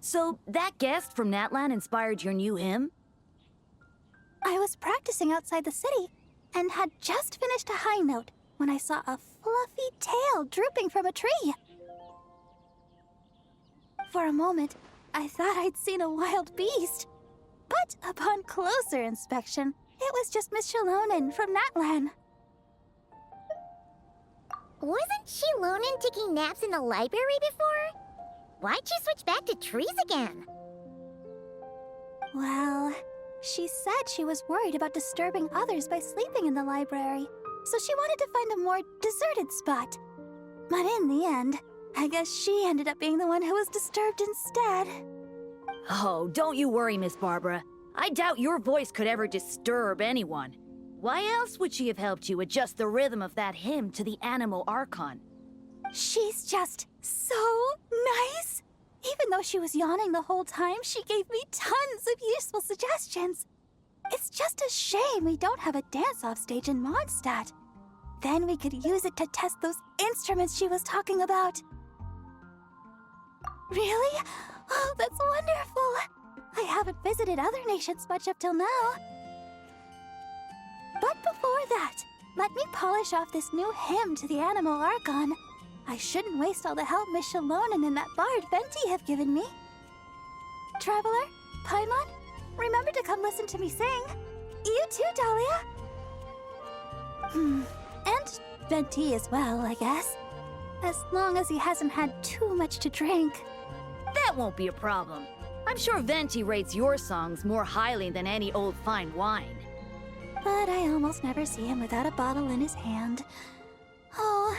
So, that guest from Natlan inspired your new hymn? I was practicing outside the city and had just finished a high note when I saw a fluffy tail drooping from a tree. For a moment, I thought I'd seen a wild beast. But upon closer inspection, it was just Miss Shalonen from Natlan. Wasn't Shalonen taking naps in the library before? Why'd you switch back to trees again? Well, she said she was worried about disturbing others by sleeping in the library, so she wanted to find a more deserted spot. But in the end, I guess she ended up being the one who was disturbed instead. Oh, don't you worry, Miss Barbara. I doubt your voice could ever disturb anyone. Why else would she have helped you adjust the rhythm of that hymn to the Anemo Archon? She's just so nice. Even though she was yawning the whole time, she gave me tons of useful suggestions. It's just a shame we don't have a dance-off stage in Mondstadt. Then we could use it to test those instruments she was talking about. Really? Oh, that's wonderful. I haven't visited other nations much up till now. But before that, let me polish off this new hymn to the Anemo Archon. I shouldn't waste all the help Miss Shalonen and that bard Venti have given me. Traveler, Paimon, remember to come listen to me sing. You too, Dahlia. And Venti as well, I guess. As long as he hasn't had too much to drink. That won't be a problem. I'm sure Venti rates your songs more highly than any old fine wine. But I almost never see him without a bottle in his hand. Oh,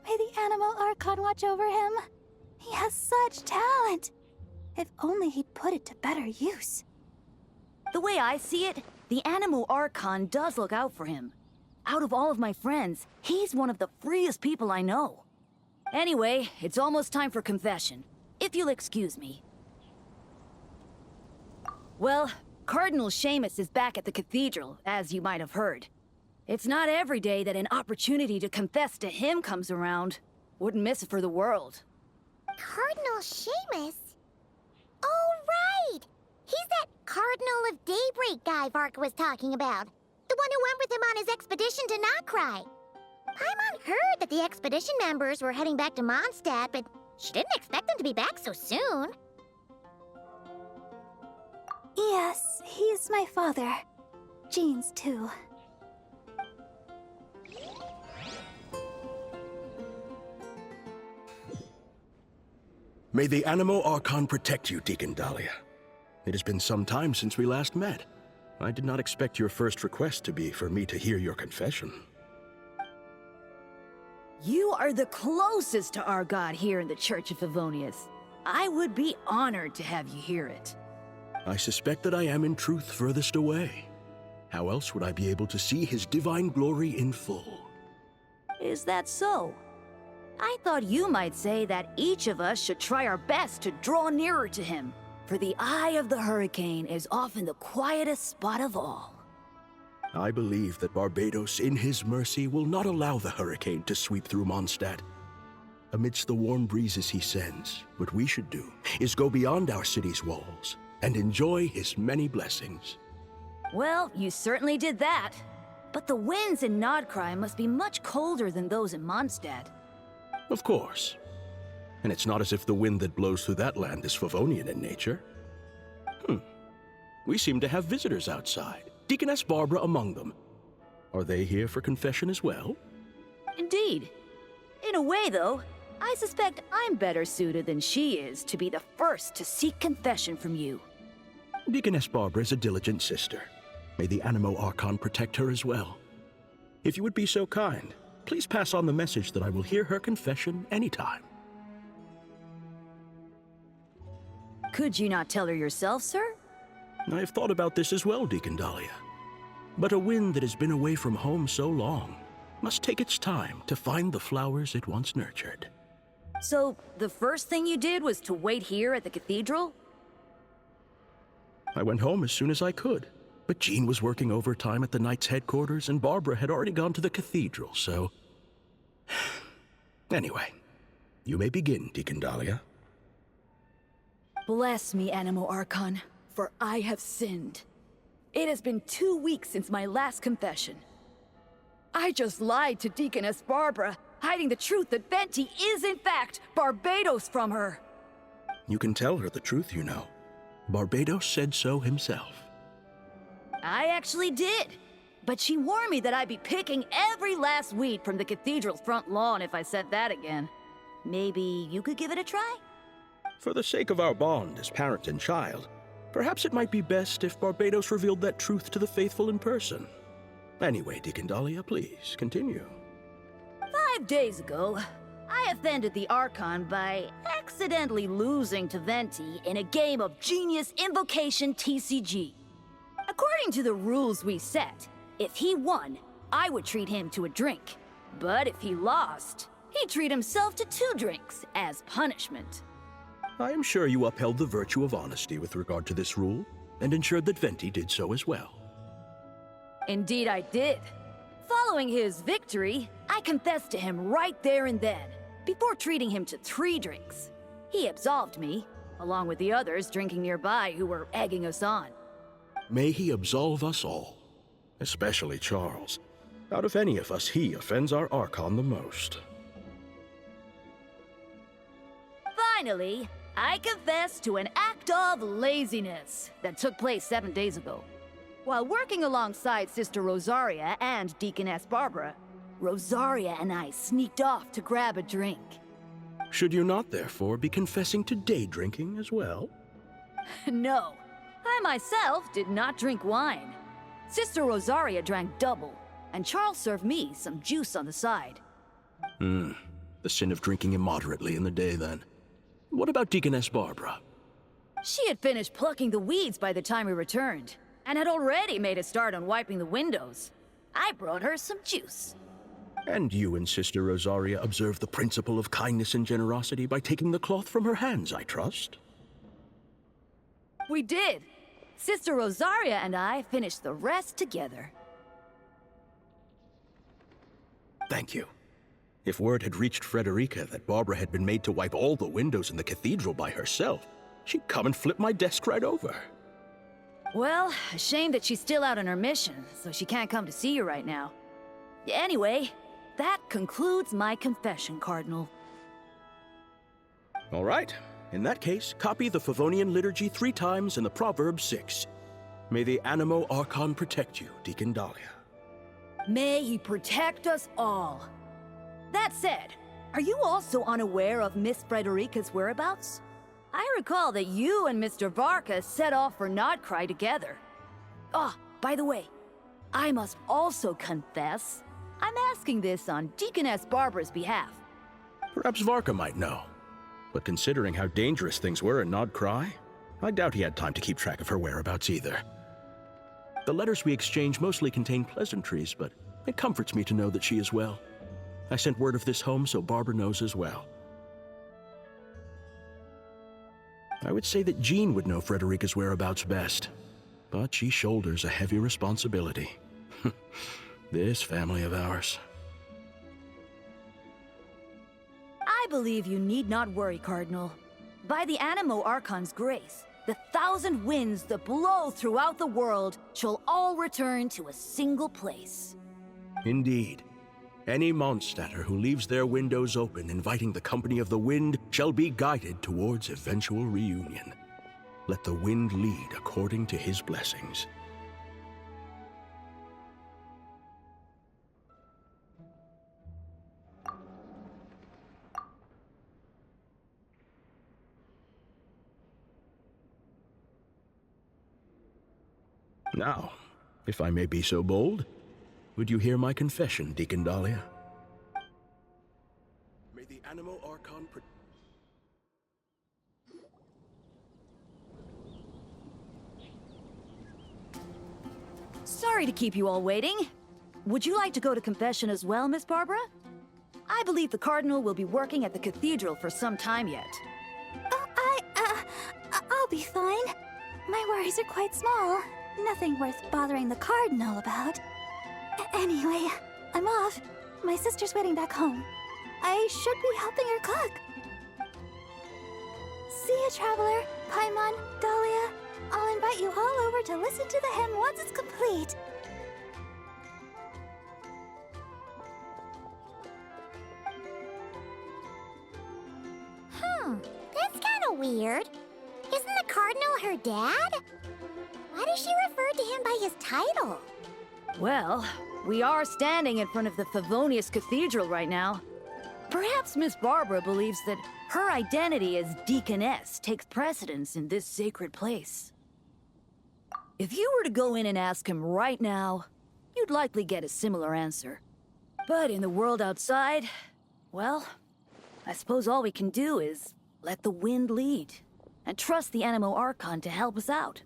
may the Anemo Archon watch over him. He has such talent. If only he'd put it to better use. The way I see it, the Anemo Archon does look out for him. Out of all of my friends, he's one of the freest people I know. Anyway, it's almost time for confession, if you'll excuse me. Well, Cardinal Seamus is back at the cathedral, as you might have heard. It's not every day that an opportunity to confess to him comes around. Wouldn't miss it for the world. Cardinal Seamus? Oh, right! He's that Cardinal of Daybreak guy Varka was talking about. The one who went with him on his expedition to Nokrai. Paimon heard that the expedition members were heading back to Mondstadt, but she didn't expect them to be back so soon. Yes, he's my father. Jean's too. May the Anemo Archon protect you, Deacon Dahlia. It has been some time since we last met. I did not expect your first request to be for me to hear your confession. You are the closest to our god here in the Church of Favonius. I would be honored to have you hear it. I suspect that I am in truth furthest away. How else would I be able to see his divine glory in full? Is that so? I thought you might say that each of us should try our best to draw nearer to him, for the eye of the hurricane is often the quietest spot of all. I believe that Barbados, in his mercy, will not allow the hurricane to sweep through Mondstadt. Amidst the warm breezes he sends, what we should do is go beyond our city's walls and enjoy his many blessings. Well, you certainly did that. But the winds in Nodcry must be much colder than those in Mondstadt. Of course. And it's not as if the wind that blows through that land is Favonian in nature. We seem to have visitors outside, Deaconess Barbara among them. Are they here for confession as well? Indeed. In a way, though, I suspect I'm better suited than she is to be the first to seek confession from you. Deaconess Barbara is a diligent sister. May the Anemo Archon protect her as well. If you would be so kind, please pass on the message that I will hear her confession anytime. Could you not tell her yourself, sir? I have thought about this as well, Deacon Dahlia. But a wind that has been away from home so long must take its time to find the flowers it once nurtured. So, the first thing you did was to wait here at the cathedral? I went home as soon as I could, but Jean was working overtime at the Knights' headquarters and Barbara had already gone to the cathedral, so... Anyway, you may begin, Deacon Dahlia. Bless me, Anemo Archon, for I have sinned. It has been 2 weeks since my last confession. I just lied to Deaconess Barbara, hiding the truth that Venti is in fact Barbados from her. You can tell her the truth, you know. Barbados said so himself. I actually did. But she warned me that I'd be picking every last weed from the cathedral's front lawn if I said that again. Maybe you could give it a try? For the sake of our bond as parent and child, perhaps it might be best if Barbados revealed that truth to the faithful in person. Anyway, Deacon Dahlia, please, continue. 5 days ago, I offended the Archon by accidentally losing to Venti in a game of Genius Invocation TCG. According to the rules we set, if he won, I would treat him to a drink. But if he lost, he'd treat himself to 2 drinks as punishment. I am sure you upheld the virtue of honesty with regard to this rule, and ensured that Venti did so as well. Indeed I did. Following his victory, I confessed to him right there and then, before treating him to 3 drinks. He absolved me, along with the others drinking nearby who were egging us on. May he absolve us all, especially Charles. Out of any of us, he offends our Archon the most. Finally, I confess to an act of laziness that took place 7 days ago. While working alongside Sister Rosaria and Deaconess Barbara, Rosaria and I sneaked off to grab a drink. Should you not, therefore, be confessing to day drinking as well? No, I myself did not drink wine. Sister Rosaria drank double, and Charles served me some juice on the side. The sin of drinking immoderately in the day, then. What about Deaconess Barbara? She had finished plucking the weeds by the time we returned, and had already made a start on wiping the windows. I brought her some juice. And you and Sister Rosaria observed the principle of kindness and generosity by taking the cloth from her hands, I trust? We did. Sister Rosaria and I finished the rest together. Thank you. If word had reached Frederica that Barbara had been made to wipe all the windows in the cathedral by herself, she'd come and flip my desk right over. Well, a shame that she's still out on her mission, so she can't come to see you right now. Anyway, that concludes my confession, Cardinal. All right. In that case, copy the Favonian liturgy 3 times and the proverb 6. May the Anemo Archon protect you, Deacon Dahlia. May he protect us all. That said, are you also unaware of Miss Frederica's whereabouts? I recall that you and Mr. Varka set off for Nodcry together. By the way, I must also confess, I'm asking this on Deaconess Barbara's behalf. Perhaps Varka might know. But considering how dangerous things were in Nodcry, I doubt he had time to keep track of her whereabouts either. The letters we exchange mostly contain pleasantries, but it comforts me to know that she is well. I sent word of this home so Barbara knows as well. I would say that Jean would know Frederica's whereabouts best, but she shoulders a heavy responsibility. This family of ours. I believe you need not worry, Cardinal. By the Anemo Archon's grace, the 1,000 winds that blow throughout the world shall all return to a single place. Indeed. Any Mondstadter who leaves their windows open inviting the company of the wind shall be guided towards eventual reunion. Let the wind lead according to his blessings. Now, if I may be so bold, would you hear my confession, Deacon Dahlia? May the Anemo Archon Sorry to keep you all waiting. Would you like to go to confession as well, Miss Barbara? I believe the Cardinal will be working at the cathedral for some time yet. I'll be fine. My worries are quite small. Nothing worth bothering the Cardinal about. Anyway, I'm off. My sister's waiting back home. I should be helping her cook. See Dahlia, Traveler, Paimon, Dahlia. I'll invite you all over to listen to the hymn once it's complete. That's kind of weird. Isn't the Cardinal her dad? Why does she refer to him by his title? Well, we are standing in front of the Favonius Cathedral right now. Perhaps Miss Barbara believes that her identity as Deaconess takes precedence in this sacred place. If you were to go in and ask him right now, you'd likely get a similar answer. But in the world outside, well, I suppose all we can do is let the wind lead and trust the Anemo Archon to help us out.